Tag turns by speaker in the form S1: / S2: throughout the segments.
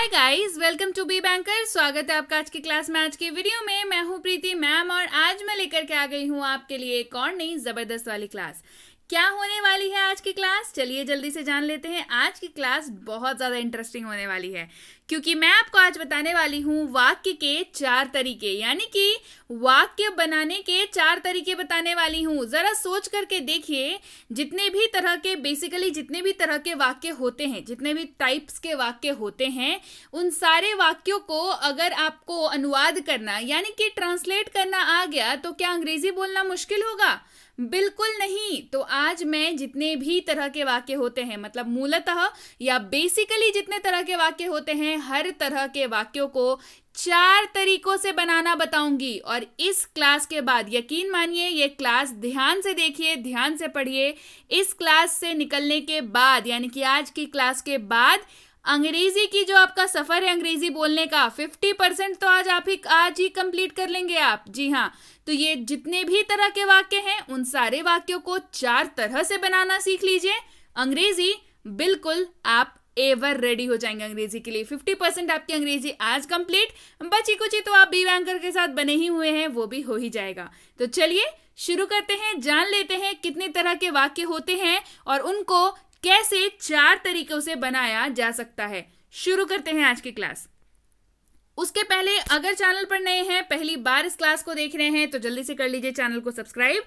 S1: Hi guys, welcome to B Banker. स्वागत है आपका आज की क्लास में। आज की वीडियो में मैं हूं प्रीति मैम और आज मैं लेकर के आ गई हूं आपके लिए एक और नई जबरदस्त वाली क्लास। क्या होने वाली है आज की क्लास, चलिए जल्दी से जान लेते हैं। आज की क्लास बहुत ज़्यादा इंटरेस्टिंग होने वाली है क्योंकि मैं आपको आज बताने वाली हूँ वाक्य के 4 तरीके, यानी कि वाक्य बनाने के 4 तरीके बताने वाली हूँ। ज़रा सोच करके देखिए, जितने भी तरह के जितने भी तरह के वाक्य होते हैं, जितने भी टाइप्स के वाक्य होते हैं, उन सारे वाक्यों को अगर आपको अनुवाद करना यानी कि ट्रांसलेट करना आ गया तो क्या अंग्रेजी बोलना मुश्किल होगा? बिल्कुल नहीं। तो आज मैं जितने भी तरह के वाक्य होते हैं, मतलब मूलतः या बेसिकली जितने तरह के वाक्य होते हैं, हर तरह के वाक्यों को 4 तरीकों से बनाना बताऊंगी। और इस क्लास के बाद यकीन मानिए, ये क्लास ध्यान से देखिए, ध्यान से पढ़िए। इस क्लास से निकलने के बाद यानी कि आज की क्लास के बाद अंग्रेजी की जो आपका सफर है अंग्रेजी बोलने का 50% तो आज ही कंप्लीट कर लेंगे आप। जी हाँ, तो ये जितने भी तरह के वाक्य हैं उन सारे वाक्यों को 4 तरह से बनाना सीख लीजिए। अंग्रेजी बिल्कुल आप एवर रेडी हो जाएंगे अंग्रेजी के लिए। 50% आपकी अंग्रेजी आज कंप्लीट, बची कुची तो आप बी बैंकर के साथ बने ही हुए हैं, वो भी हो ही जाएगा। तो चलिए शुरू करते हैं, जान लेते हैं कितने तरह के वाक्य होते हैं और उनको कैसे 4 तरीकों से बनाया जा सकता है। शुरू करते हैं आज की क्लास। उसके पहले अगर चैनल पर नए हैं, पहली बार इस क्लास को देख रहे हैं, तो जल्दी से कर लीजिए चैनल को सब्सक्राइब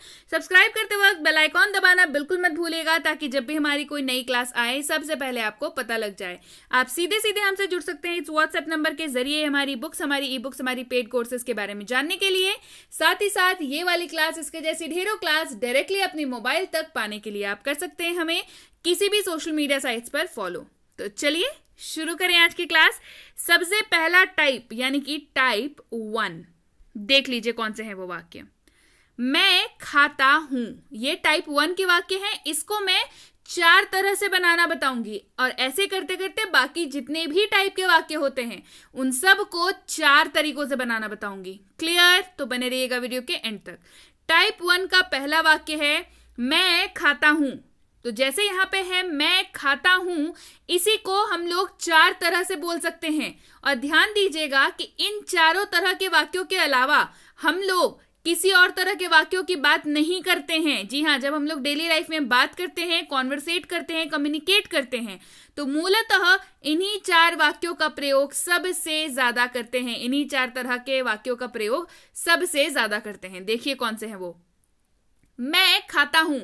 S1: करते वक्त बेल आइकॉन दबाना बिल्कुल मत भूलिएगा, ताकि जब भी हमारी कोई नई क्लास आए सबसे पहले आपको पता लग जाए। आप सीधे सीधे हमसे जुड़ सकते हैं इस व्हाट्सएप नंबर के जरिए हमारी बुक्स, हमारी ई बुक्स, हमारी पेड कोर्सेज के बारे में जानने के लिए। साथ ही साथ ये वाली क्लास, इसके जैसी ढेरों क्लास डायरेक्टली अपनी मोबाइल तक पाने के लिए आप कर सकते हैं हमें किसी भी सोशल मीडिया साइट्स पर फॉलो। तो चलिए शुरू करें आज की क्लास। सबसे पहला टाइप यानी कि टाइप 1, देख लीजिए कौन से हैं वो वाक्य। मैं खाता हूं, ये टाइप 1 के वाक्य हैं। इसको मैं 4 तरह से बनाना बताऊंगी और ऐसे करते करते बाकी जितने भी टाइप के वाक्य होते हैं उन सब को 4 तरीकों से बनाना बताऊंगी। क्लियर? तो बने रहिएगा वीडियो के एंड तक। टाइप 1 का पहला वाक्य है मैं खाता हूं। तो जैसे यहां पे है मैं खाता हूं, इसी को हम लोग 4 तरह से बोल सकते हैं। और ध्यान दीजिएगा कि इन चारों तरह के वाक्यों के अलावा हम लोग किसी और तरह के वाक्यों की बात नहीं करते हैं। जी हाँ, जब हम लोग डेली लाइफ में बात करते हैं, कॉन्वर्सेट करते हैं, कम्युनिकेट करते हैं, तो मूलतः इन्हीं 4 वाक्यों का प्रयोग सबसे ज्यादा करते हैं। इन्हीं 4 तरह के वाक्यों का प्रयोग सबसे ज्यादा करते हैं। देखिए कौन से हैं वो। मैं खाता हूं,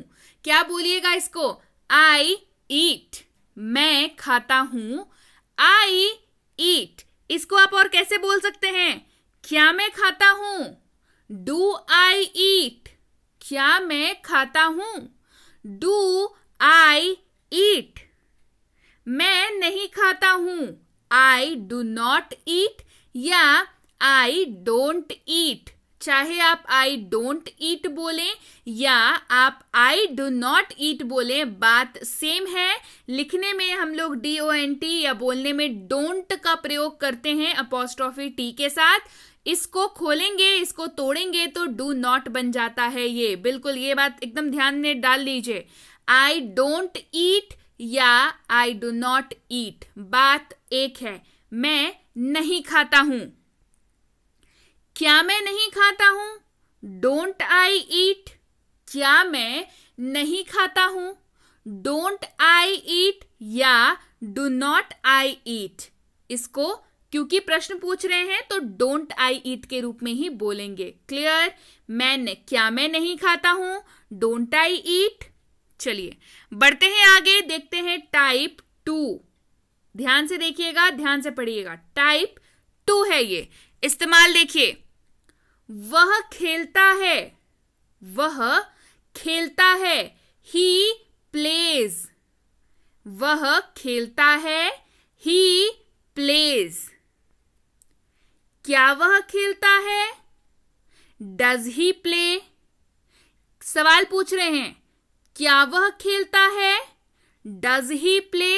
S1: क्या बोलिएगा इसको? आई ईट। मैं खाता हूं, आई ईट। इसको आप और कैसे बोल सकते हैं? क्या मैं खाता हूं? डू आई ईट। क्या मैं खाता हूं? डू आई ईट। मैं नहीं खाता हूं, आई डू नॉट ईट या आई डोंट ईट। चाहे आप आई डोंट ईट बोलें या आप आई डू नॉट ईट बोलें, बात सेम है। लिखने में हम लोग DONT या बोलने में डोंट का प्रयोग करते हैं अपोस्ट्रोफी टी के साथ। इसको खोलेंगे, इसको तोड़ेंगे तो डू नॉट बन जाता है। ये बिल्कुल, ये बात एकदम ध्यान में डाल लीजिए। आई डोंट ईट या आई डू नॉट ईट, बात एक है। मैं नहीं खाता हूं, क्या मैं नहीं खाता हूं? डोंट आई ईट। क्या मैं नहीं खाता हूं? डोंट आई ईट या डू नॉट आई ईट। इसको क्योंकि प्रश्न पूछ रहे हैं तो डोंट आई ईट के रूप में ही बोलेंगे। क्लियर? क्या मैं नहीं खाता हूं, डोंट आई ईट। चलिए बढ़ते हैं आगे, देखते हैं टाइप 2। ध्यान से देखिएगा, ध्यान से पढ़िएगा। टाइप 2 है ये। इस्तेमाल देखिए। वह खेलता है, वह खेलता है। He plays. वह खेलता है, ही प्लेज। क्या वह खेलता है? Does he play. सवाल पूछ रहे हैं, क्या वह खेलता है? Does he play.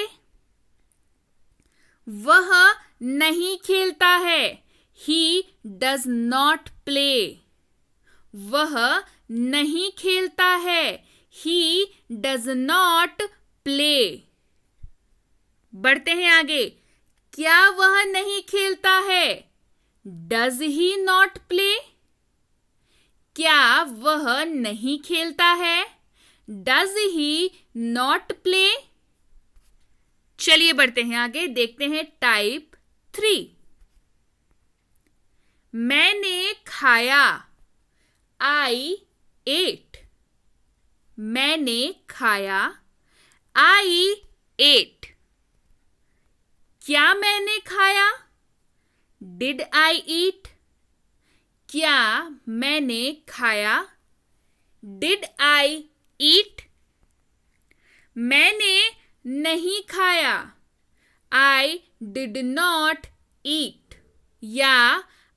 S1: वह नहीं खेलता है, he does not play। वह नहीं खेलता है, he does not play। बढ़ते हैं आगे। क्या वह नहीं खेलता है? Does he not play? क्या वह नहीं खेलता है? Does he not play? चलिए बढ़ते हैं आगे, देखते हैं टाइप 3। मैंने खाया, आई एट। मैंने खाया, आई एट। क्या मैंने खाया? डिड आई ईट? क्या मैंने खाया? डिड आई ईट? मैंने नहीं खाया, आई डिड नॉट ईट या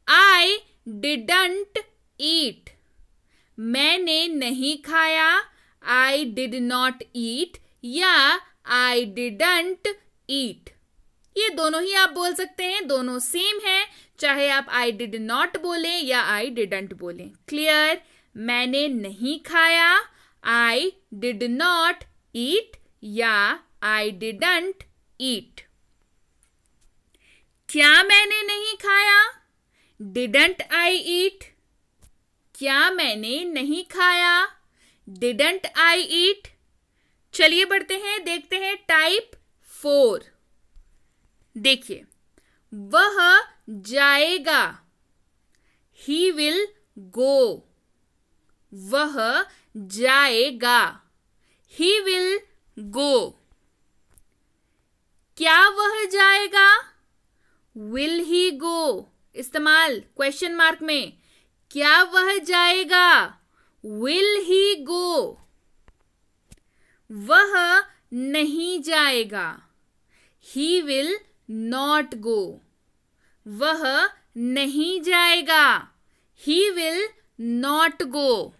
S1: आई डिडंट ईट। मैंने नहीं खाया, आई डिड नॉट ईट या आई डिडंट ईट। ये दोनों ही आप बोल सकते हैं, दोनों सेम है, चाहे आप आई डिड नॉट बोले या आई डिडंट बोले। क्लियर? मैंने नहीं खाया, आई डिड नॉट ईट या आई डिडंट ईट। क्या मैंने नहीं खाया? डिडंट आई ईट? क्या मैंने नहीं खाया? डिडंट आई ईट? चलिए बढ़ते हैं, देखते हैं टाइप 4। देखिए, वह जाएगा, ही विल गो। वह जाएगा, ही विल गो। क्या वह जाएगा? विल ही गो इस्तेमाल क्वेश्चन मार्क में। क्या वह जाएगा? विल ही गो। वह नहीं जाएगा, ही विल नॉट गो। वह नहीं जाएगा, ही विल नॉट गो।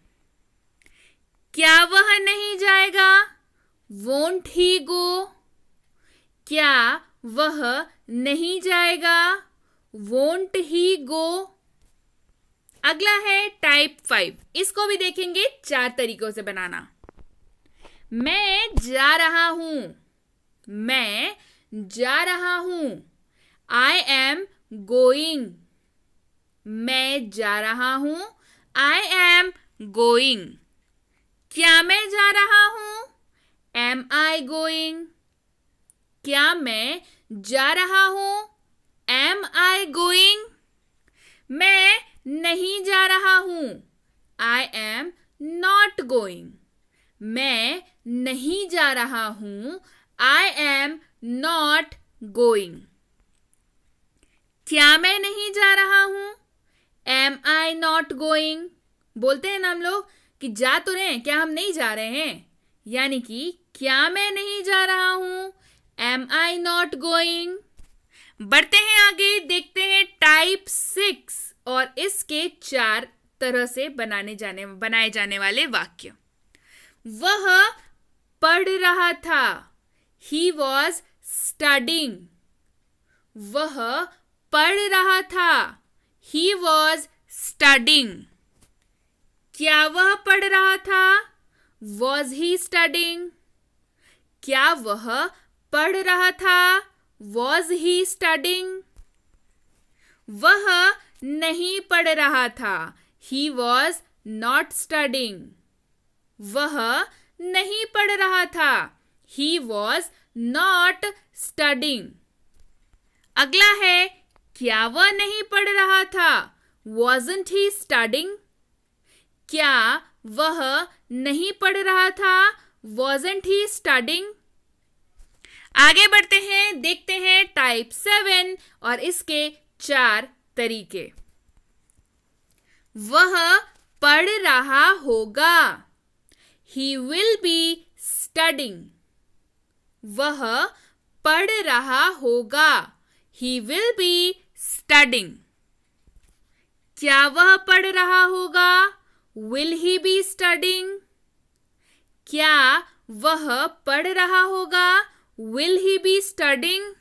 S1: क्या वह नहीं जाएगा? वोंट ही गो। क्या वह नहीं जाएगा? वोंट ही गो। अगला है टाइप 5। इसको भी देखेंगे 4 तरीकों से बनाना। मैं जा रहा हूं, मैं जा रहा हूं। I am going. मैं जा रहा हूं, आई एम गोइंग। क्या मैं जा रहा हूं? Am I going? क्या मैं जा रहा हूं? Am I going? मैं नहीं जा रहा हूं, आई एम नॉट गोइंग। मैं नहीं जा रहा हूं, आई एम नॉट गोइंग। क्या मैं नहीं जा रहा हूं? Am I not going? बोलते हैं ना हम लोग कि जा तो रहे हैं, क्या हम नहीं जा रहे हैं? यानी कि क्या मैं नहीं जा रहा हूं? Am I not going? बढ़ते हैं आगे, देखते हैं टाइप 6 और इसके 4 तरह से बनाए जाने वाले वाक्य। वह पढ़ रहा था, ही वॉज स्टडिंग। वह पढ़ रहा था, ही वॉज स्टडिंग। क्या वह पढ़ रहा था? Was he studying? क्या वह पढ़ रहा था? Was he studying? वह नहीं पढ़ रहा था, ही वॉज नॉट स्टडिंग। वह नहीं पढ़ रहा था, ही वॉज नॉट स्टडिंग। अगला है, क्या वह नहीं पढ़ रहा था? वॉजंट ही स्टडिंग? क्या वह नहीं पढ़ रहा था? वॉजंट ही स्टडिंग? आगे बढ़ते हैं, देखते हैं टाइप 7 और इसके 4 तरीके। वह पढ़ रहा होगा, ही विल बी स्टडिंग। वह पढ़ रहा होगा, ही विल बी स्टडिंग। क्या वह पढ़ रहा होगा? Will he be studying? क्या वह पढ़ रहा होगा? Will he be studying?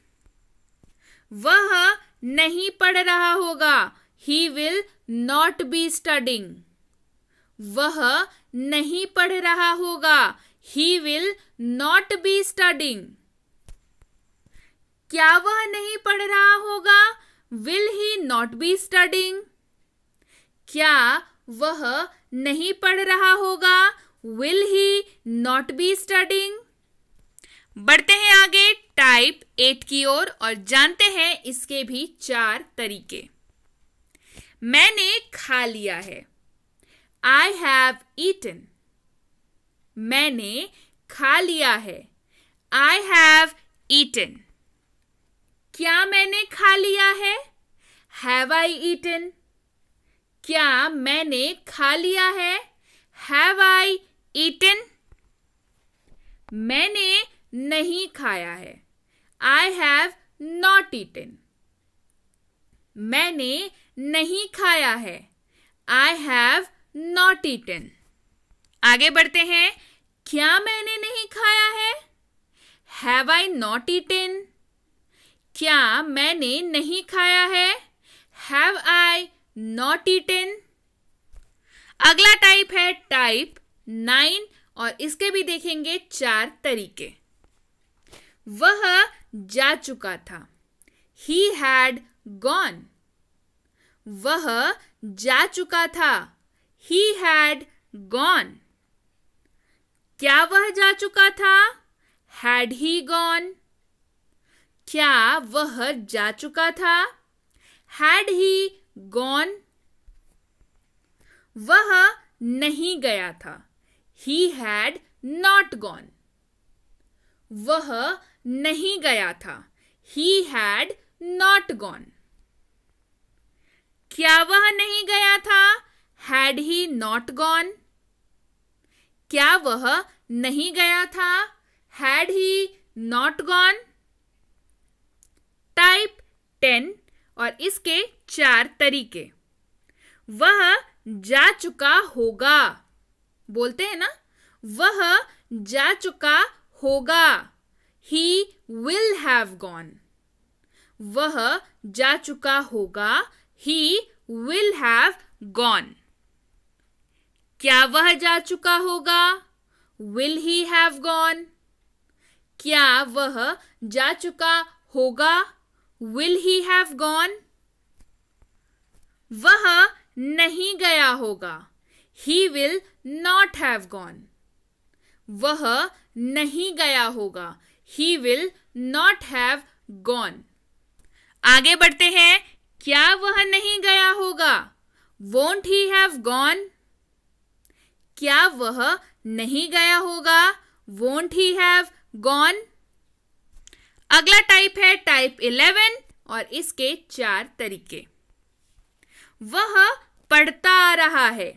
S1: वह नहीं पढ़ रहा होगा, he will not be studying. वह नहीं पढ़ रहा होगा, he will not be studying. क्या वह नहीं पढ़ रहा होगा? Will he not be studying? क्या वह नहीं पढ़ रहा होगा? Will he not be studying? बढ़ते हैं आगे टाइप 8 की ओर और जानते हैं इसके भी 4 तरीके। मैंने खा लिया है। I have eaten. मैंने खा लिया है। I have eaten. क्या मैंने खा लिया है? Have I eaten? क्या मैंने खा लिया है? Have I eaten? मैंने नहीं खाया है। I have not eaten. मैंने नहीं खाया है। I have not eaten. आगे बढ़ते हैं। क्या मैंने नहीं खाया है? Have I not eaten? क्या मैंने नहीं खाया है? Have I not eaten? अगला टाइप है टाइप 9 और इसके भी देखेंगे 4 तरीके। वह जा चुका था। He had gone. वह जा चुका था। He had gone. क्या वह जा चुका था? Had he gone? क्या वह जा चुका था? Had he gone? वह नहीं गया था। He had not gone. वह नहीं गया था। He had not gone. क्या वह नहीं गया था? Had he not gone? क्या वह नहीं गया था? Had he not gone? Type 10 और इसके 4 तरीके। वह जा चुका होगा। बोलते हैं ना, वह जा चुका होगा। He will have gone. वह जा चुका होगा। He will have gone. क्या वह जा चुका होगा? Will he have gone? क्या वह जा चुका होगा? Will he have gone? वह नहीं गया होगा। He will not have gone. वह नहीं गया होगा। He will not have gone. आगे बढ़ते हैं। क्या वह नहीं गया होगा? Won't he have gone? क्या वह नहीं गया होगा? Won't he have gone? अगला टाइप है टाइप 11 और इसके 4 तरीके। वह पढ़ता आ रहा है।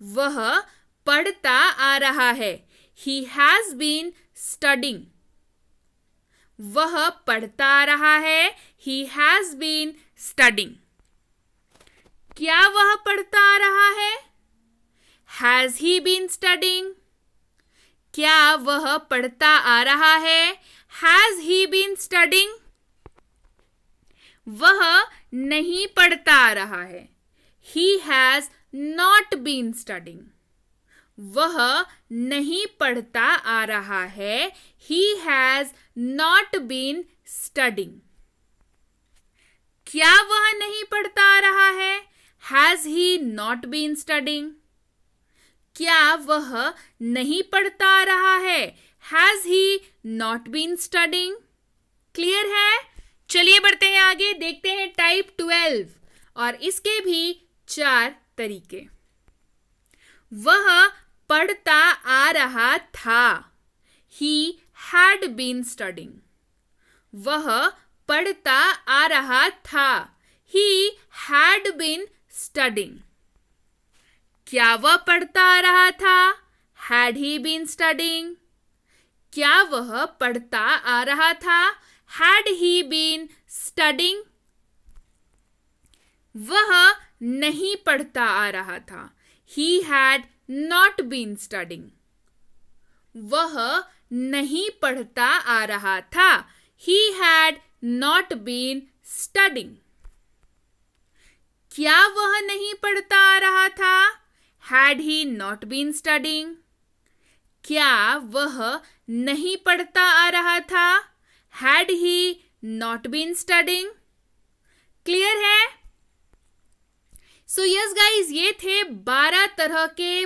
S1: वह पढ़ता आ रहा है। He has been studying. वह पढ़ता आ रहा है। He has been studying. क्या वह पढ़ता आ रहा है? Has he been studying? क्या वह पढ़ता आ रहा है? Has he been studying? वह नहीं पढ़ता आ रहा है। He has not been studying. वह नहीं पढ़ता आ रहा है। He has not been studying. क्या वह नहीं पढ़ता आ रहा है? Has he not been studying? क्या वह नहीं पढ़ता आ रहा है? Has he not been studying? Clear है? चलिए बढ़ते हैं आगे, देखते हैं टाइप 12 और इसके भी 4 तरीके। वह पढ़ता आ रहा था। He had been studying. वह पढ़ता आ रहा था। He had been studying. क्या वह पढ़ता आ रहा था? Had he been studying? क्या वह पढ़ता आ रहा था? Had he been studying? वह नहीं पढ़ता आ रहा था। He had not been studying. वह नहीं पढ़ता आ रहा था। He had not been studying. क्या वह नहीं पढ़ता आ रहा था? Had he not been studying? क्या वह नहीं पढ़ता आ रहा था? Had he not been studying. Clear है? सो यस गाइज, ये थे 12 तरह के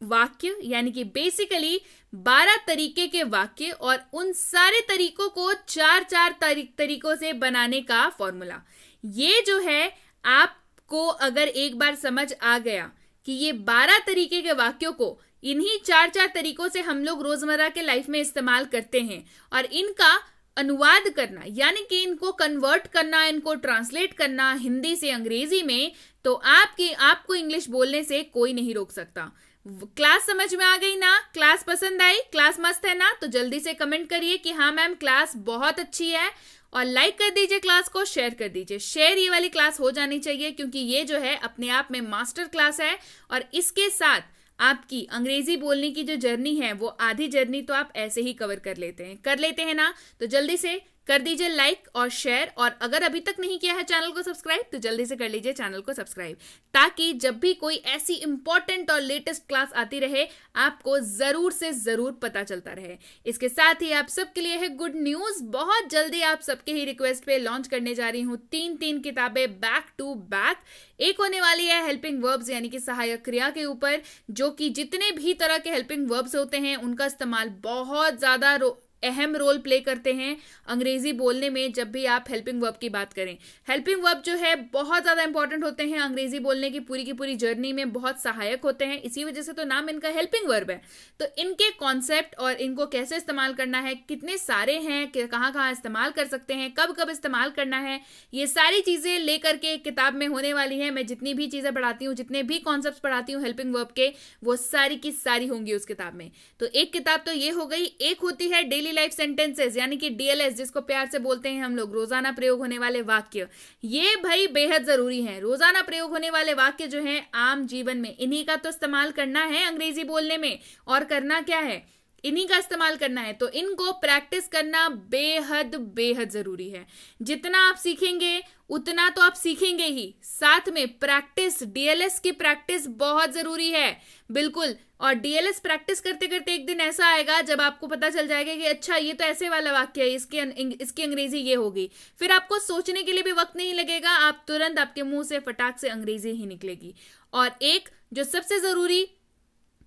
S1: वाक्य, यानी कि बेसिकली 12 तरीके के वाक्य, और उन सारे तरीकों को 4 तरीकों से बनाने का फॉर्मूला। ये जो है, आपको अगर एक बार समझ आ गया कि ये 12 तरीके के वाक्यों को इन्हीं 4 तरीकों से हम लोग रोजमर्रा के लाइफ में इस्तेमाल करते हैं, और इनका अनुवाद करना यानी कि इनको कन्वर्ट करना, इनको ट्रांसलेट करना हिंदी से अंग्रेजी में, तो आपको इंग्लिश बोलने से कोई नहीं रोक सकता। क्लास समझ में आ गई ना? क्लास पसंद आई? क्लास मस्त है ना? तो जल्दी से कमेंट करिए कि हाँ मैम क्लास बहुत अच्छी है, और लाइक कर दीजिए क्लास को, शेयर कर दीजिए। शेयर ये वाली क्लास हो जानी चाहिए, क्योंकि ये जो है अपने आप में मास्टर क्लास है, और इसके साथ आपकी अंग्रेजी बोलने की जो जर्नी है वो आधी जर्नी तो आप ऐसे ही कवर कर लेते हैं ना? तो जल्दी से कर दीजिए लाइक और शेयर, और अगर अभी तक नहीं किया है चैनल को सब्सक्राइब तो जल्दी से कर लीजिए चैनल को सब्सक्राइब, ताकि जब भी कोई ऐसी इंपॉर्टेंट और लेटेस्ट क्लास आती रहे आपको जरूर से जरूर पता चलता रहे। इसके साथ ही आप सबके लिए है गुड न्यूज, बहुत जल्दी आप सबके ही रिक्वेस्ट पे लॉन्च करने जा रही हूँ 3 किताबें बैक टू बैक। एक होने वाली है हेल्पिंग वर्ब्स यानी कि सहायक क्रिया के ऊपर, जो कि जितने भी तरह के हेल्पिंग वर्ब्स होते हैं उनका इस्तेमाल बहुत ज्यादा अहम रोल प्ले करते हैं अंग्रेजी बोलने में। जब भी आप हेल्पिंग वर्ब की बात करें, हेल्पिंग वर्ब जो है बहुत ज्यादा इंपॉर्टेंट होते हैं अंग्रेजी बोलने की पूरी जर्नी में, बहुत सहायक होते हैं, इसी वजह से तो नाम इनका हेल्पिंग वर्ब है। तो इनके कॉन्सेप्ट और इनको कैसे इस्तेमाल करना है, कितने सारे हैं, कहाँ कहाँ इस्तेमाल कर सकते हैं, कब कब इस्तेमाल करना है, ये सारी चीजें लेकर के किताब में होने वाली है। मैं जितनी भी चीजें पढ़ाती हूँ, जितने भी कॉन्सेप्ट पढ़ाती हूँ हेल्पिंग वर्ब के, वो सारी की सारी होंगी उस किताब में। तो एक किताब तो ये हो गई। एक होती है डेली लाइफ सेंटेंसेस यानी कि डीएलएस, जिसको प्यार से बोलते हैं हम लोग, रोजाना प्रयोग होने वाले वाक्य। ये भाई बेहद जरूरी है। रोजाना प्रयोग होने वाले वाक्य जो हैं आम जीवन में, इन्हीं का तो इस्तेमाल करना है अंग्रेजी बोलने में। और करना क्या है? इन्हीं का इस्तेमाल करना है। तो इनको प्रैक्टिस करना बेहद जरूरी है। जितना आप सीखेंगे उतना तो आप सीखेंगे ही, साथ में प्रैक्टिस, डीएलएस की प्रैक्टिस बहुत जरूरी है, बिल्कुल। और डीएलएस प्रैक्टिस करते करते एक दिन ऐसा आएगा जब आपको पता चल जाएगा कि अच्छा ये तो ऐसे वाला वाक्य है, इसकी अंग्रेजी ये होगी। फिर आपको सोचने के लिए भी वक्त नहीं लगेगा, आप तुरंत आपके मुंह से फटाक से अंग्रेजी ही निकलेगी। और एक जो सबसे जरूरी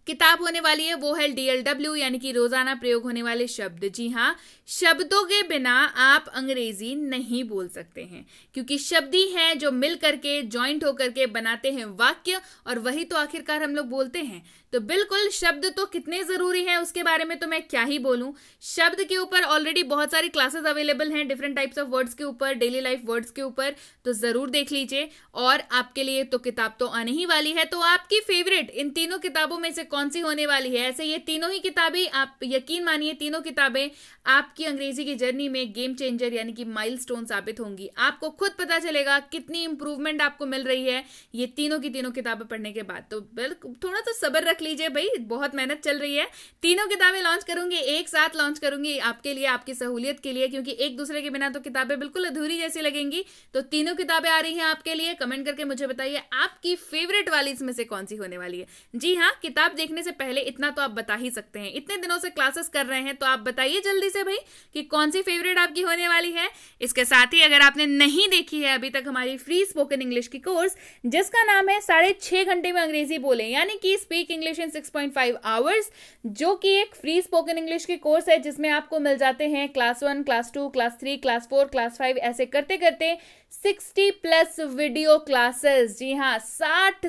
S1: किताब होने वाली है वो है डीएलडब्ल्यू यानी कि रोजाना प्रयोग होने वाले शब्द। जी हाँ, शब्दों के बिना आप अंग्रेजी नहीं बोल सकते हैं, क्योंकि शब्द ही हैं जो मिल करके जॉइंट होकर के बनाते हैं वाक्य, और वही तो आखिरकार हम लोग बोलते हैं। तो बिल्कुल शब्द तो कितने जरूरी हैं उसके बारे में तो मैं क्या ही बोलूं। शब्द के ऊपर ऑलरेडी बहुत सारी क्लासेस अवेलेबल हैं, डिफरेंट टाइप्स ऑफ वर्ड्स के ऊपर, डेली लाइफ वर्ड्स के ऊपर, तो जरूर देख लीजिए। और आपके लिए तो किताब तो आने ही वाली है। तो आपकी फेवरेट इन तीनों किताबों में से कौन सी होने वाली है? ऐसे ये तीनों ही किताबें, आप यकीन मानिए तीनों किताबें आपकी अंग्रेजी की जर्नी में गेम चेंजर यानी कि माइलस्टोन साबित होंगी। आपको खुद पता चलेगा कितनी इंप्रूवमेंट आपको मिल रही है ये तीनों की तीनों किताबें पढ़ने के बाद। तो बिल्कुल थोड़ा तो सब्र रख लीजिए भाई, बहुत मेहनत चल रही है। तीनों किताबें लॉन्च करूंगी, एक साथ लॉन्च करूंगी आपके लिए, आपकी सहूलियत के लिए, क्योंकि एक दूसरे के बिना तो किताबें बिल्कुल अधूरी जैसी लगेंगी। तो तीनों किताबें आ रही हैं आपके लिए। कमेंट करके मुझे बताइए आपकी फेवरेट वाली इसमें से कौन सी होने वाली है। जी हाँ, किताब देखने से पहले इतना तो आप बता ही सकते हैं, इतने दिनों से क्लासेस कर रहे हैं, तो आप बताइए जल्दी से भाई कि कौन सी फेवरेट आपकी होने वाली है। इसके साथ ही अगर आपने नहीं देखी है अभी तक हमारी फ्री स्पोकन इंग्लिश की कोर्स, जिसका नाम है 6.5 घंटे में अंग्रेजी बोले यानी कि स्पीक इंग्लिश इन 6.5 आवर्स, जो कि एक फ्री स्पोकन इंग्लिश की कोर्स है, जिसमें आपको मिल जाते हैं class 1, class 2, class 3, class 4, class 5, ऐसे करते करते 60+ वीडियो क्लासेस। जी हाँ, 60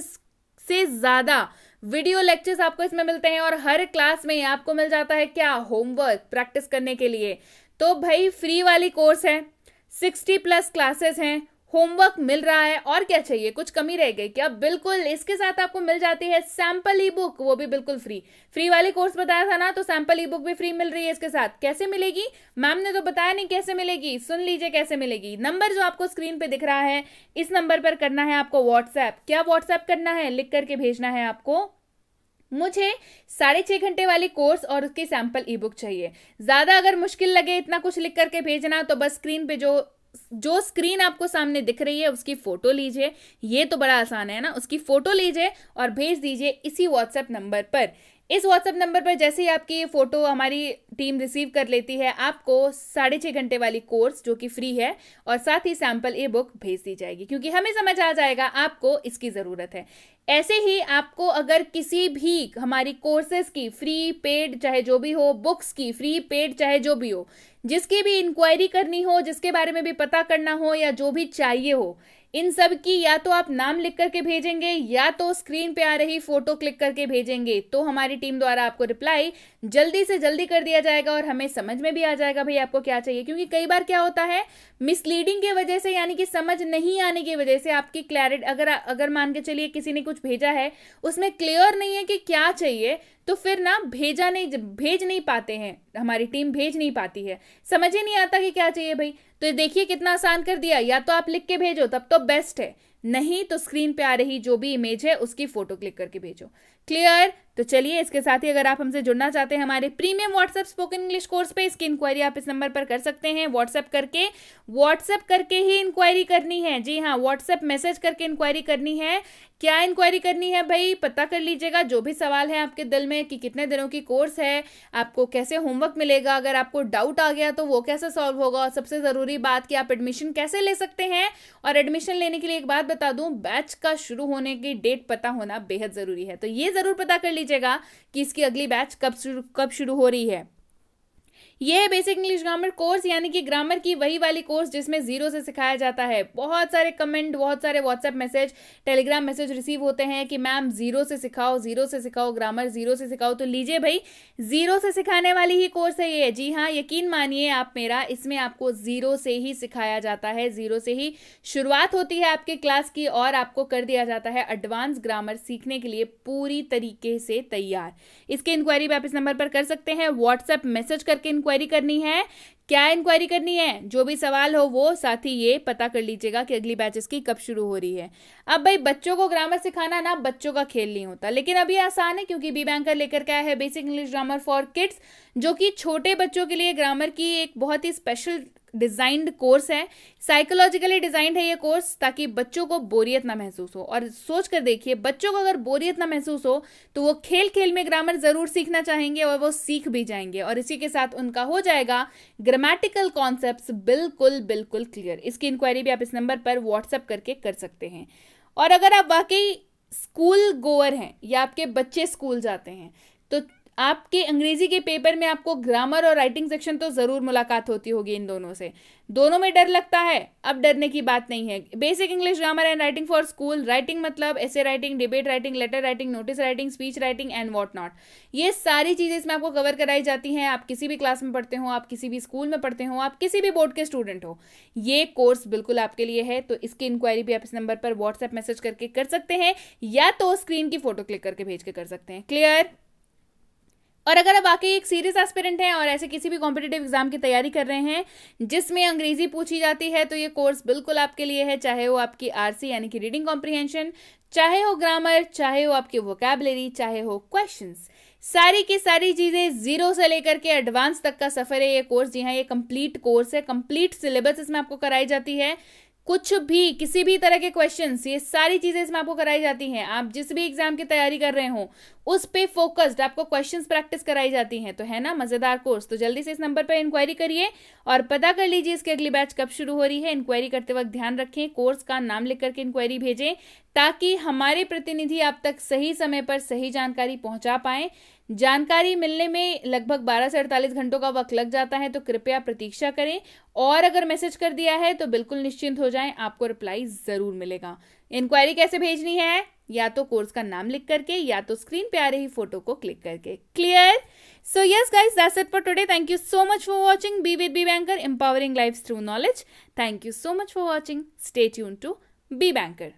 S1: से ज्यादा वीडियो लेक्चर्स आपको इसमें मिलते हैं, और हर क्लास में आपको मिल जाता है क्या? होमवर्क प्रैक्टिस करने के लिए। तो भाई फ्री वाली कोर्स है, 60+ क्लासेस हैं, होमवर्क मिल रहा है, और क्या चाहिए? कुछ कमी रह गई क्या? बिल्कुल। इसके साथ आपको मिल जाती है सैंपल ई बुक, वो भी बिल्कुल फ्री वाली कोर्स बताया था ना, तो सैंपल ई बुक भी फ्री मिल रही है इसके साथ। कैसे मिलेगी? मैम ने तो बताया नहीं कैसे मिलेगी, सुन लीजिए कैसे मिलेगी। नंबर जो आपको स्क्रीन पे दिख रहा है, इस नंबर पर करना है आपको व्हाट्सएप। क्या व्हाट्सएप करना है? लिख करके भेजना है आपको, मुझे 6.5 घंटे वाली कोर्स और उसकी सैंपल ई बुक चाहिए। ज्यादा अगर मुश्किल लगे इतना कुछ लिख करके भेजना, तो बस स्क्रीन पे जो स्क्रीन आपको सामने दिख रही है उसकी फोटो लीजिए, ये तो बड़ा आसान है ना, उसकी फोटो लीजिए और भेज दीजिए इसी व्हाट्सएप नंबर पर। इस व्हाट्सएप नंबर पर जैसे ही आपकी ये फोटो हमारी टीम रिसीव कर लेती है, आपको 6.5 घंटे वाली कोर्स जो कि फ्री है और साथ ही सैंपल ई बुक भेज दी जाएगी, क्योंकि हमें समझ आ जाएगा आपको इसकी ज़रूरत है। ऐसे ही आपको अगर किसी भी हमारी कोर्सेज की फ्री पेड चाहे जो भी हो, बुक्स की फ्री पेड चाहे जो भी हो, जिसकी भी इंक्वायरी करनी हो, जिसके बारे में भी पता करना हो या जो भी चाहिए हो, इन सब की या तो आप नाम लिख करके भेजेंगे या तो स्क्रीन पे आ रही फोटो क्लिक करके भेजेंगे, तो हमारी टीम द्वारा आपको रिप्लाई जल्दी से जल्दी कर दिया जाएगा और हमें समझ में भी आ जाएगा भाई आपको क्या चाहिए। क्योंकि कई बार क्या होता है, मिसलीडिंग की वजह से यानी कि समझ नहीं आने की वजह से आपकी क्लैरिटी, अगर मान के चलिए किसी ने कुछ भेजा है उसमें क्लियर नहीं है कि क्या चाहिए, तो फिर ना भेज नहीं पाते हैं, हमारी टीम भेज नहीं पाती है, समझ ही नहीं आता कि क्या चाहिए भाई। तो देखिए कितना आसान कर दिया, या तो आप लिख के भेजो तब तो बेस्ट है, नहीं तो स्क्रीन पे आ रही जो भी इमेज है उसकी फोटो क्लिक करके भेजो। क्लियर? तो चलिए इसके साथ ही अगर आप हमसे जुड़ना चाहते हैं हमारे premium WhatsApp spoken English course पे, इसकी इंक्वायरी आप इस नंबर पर कर सकते हैं। व्हाट्सएप करके ही इंक्वायरी करनी है। जी हाँ, व्हाट्सएप मैसेज करके इंक्वायरी करनी है। क्या इंक्वायरी करनी है भाई, पता कर लीजिएगा जो भी सवाल है आपके दिल में कि कितने दिनों की कोर्स है, आपको कैसे होमवर्क मिलेगा, अगर आपको डाउट आ गया तो वो कैसे सॉल्व होगा, और सबसे जरूरी बात कि आप एडमिशन कैसे ले सकते हैं। और एडमिशन लेने के लिए एक बात बता दूं, बैच का शुरू होने की डेट पता होना बेहद जरूरी है, तो ये जरूर पता कर लीजिएगा कि इसकी अगली बैच कब शुरू हो रही है। ये है बेसिक इंग्लिश ग्रामर कोर्स, यानी कि ग्रामर की वही वाली कोर्स जिसमें जीरो से सिखाया जाता है। बहुत सारे कमेंट, बहुत सारे WhatsApp message, Telegram message receive होते हैं कि मैम जीरो से सिखाओ ग्रामर, जीरो से सिखाओ। तो लीजिए भाई, जीरो से सिखाने वाली ही कोर्स है ये। जी हाँ, यकीन मानिए आप मेरा, इसमें आपको जीरो से ही सिखाया जाता है, जीरो से ही शुरुआत होती है आपके क्लास की और आपको कर दिया जाता है एडवांस ग्रामर सीखने के लिए पूरी तरीके से तैयार। इसकी इंक्वायरी भी आप इस नंबर पर कर सकते हैं, व्हाट्सएप मैसेज करके इंक्वायरी करनी है। क्या इंक्वायरी करनी है, जो भी सवाल हो वो, साथ ही ये पता कर लीजिएगा कि अगली बैचेस की कब शुरू हो रही है। अब भाई बच्चों को ग्रामर सिखाना ना बच्चों का खेल नहीं होता, लेकिन अब ये आसान है क्योंकि बी बैंकर लेकर के आया है basic English grammar for kids, जो कि छोटे बच्चों के लिए ग्रामर की एक बहुत ही स्पेशल डिजाइंड कोर्स है। साइकोलॉजिकली डिजाइंड है ये कोर्स ताकि बच्चों को बोरियत ना महसूस हो। और सोच कर देखिए, बच्चों को अगर बोरियत ना महसूस हो तो वो खेल खेल में ग्रामर जरूर सीखना चाहेंगे और वो सीख भी जाएंगे, और इसी के साथ उनका हो जाएगा ग्रामेटिकल कॉन्सेप्ट्स बिल्कुल क्लियर। इसकी इंक्वायरी भी आप इस नंबर पर व्हाट्सएप करके कर सकते हैं। और अगर आप वाकई स्कूल गोअर हैं या आपके बच्चे स्कूल जाते हैं, तो आपके अंग्रेजी के पेपर में आपको ग्रामर और राइटिंग सेक्शन तो जरूर मुलाकात होती होगी इन दोनों से। दोनों में डर लगता है, अब डरने की बात नहीं है। Basic English grammar and writing for school, writing मतलब ऐसे writing, debate writing, letter writing, notice writing, speech writing and what not, ये सारी चीजें इसमें आपको कवर कराई जाती हैं। आप किसी भी क्लास में पढ़ते हो, आप किसी भी स्कूल में पढ़ते हो, आप किसी भी बोर्ड के स्टूडेंट हो, ये कोर्स बिल्कुल आपके लिए है। तो इसकी इंक्वायरी भी आप इस नंबर पर व्हाट्सएप मैसेज करके कर सकते हैं या तो स्क्रीन की फोटो क्लिक करके भेज के कर सकते हैं। क्लियर? और अगर आप वाकई एक सीरियस एस्पिरेंट हैं और ऐसे किसी भी कॉम्पिटिटिव एग्जाम की तैयारी कर रहे हैं जिसमें अंग्रेजी पूछी जाती है, तो ये कोर्स बिल्कुल आपके लिए है। चाहे वो आपकी आरसी यानी कि रीडिंग कॉम्प्रिहेंशन, चाहे हो ग्रामर, चाहे हो आपकी वोकैबुलरी, चाहे हो क्वेश्चंस, सारी की सारी चीजें जीरो से लेकर के एडवांस तक का सफर है ये कोर्स। जी हाँ, ये कंप्लीट कोर्स है, कंप्लीट सिलेबस इसमें आपको कराई जाती है। कुछ भी, किसी भी तरह के क्वेश्चंस, ये सारी चीजें इसमें आपको कराई जाती हैं। आप जिस भी एग्जाम की तैयारी कर रहे हो उस पे फोकस्ड आपको क्वेश्चंस प्रैक्टिस कराई जाती हैं। तो है ना मजेदार कोर्स? तो जल्दी से इस नंबर पर इंक्वायरी करिए और पता कर लीजिए इसकी अगली बैच कब शुरू हो रही है। इंक्वायरी करते वक्त ध्यान रखें, कोर्स का नाम लिख करके इंक्वायरी भेजें ताकि हमारे प्रतिनिधि आप तक सही समय पर सही जानकारी पहुंचा पाए। जानकारी मिलने में लगभग 12 से 48 घंटों का वक्त लग जाता है, तो कृपया प्रतीक्षा करें। और अगर मैसेज कर दिया है तो बिल्कुल निश्चिंत हो जाएं, आपको रिप्लाई जरूर मिलेगा। इंक्वायरी कैसे भेजनी है? या तो कोर्स का नाम लिख करके या तो स्क्रीन पे आ रही फोटो को क्लिक करके। Clear? So yes guys, that's it for today. Thank you so much for watching be with B Banker, empowering lives through knowledge. Thank you so much for watching. Stay tuned to B banker.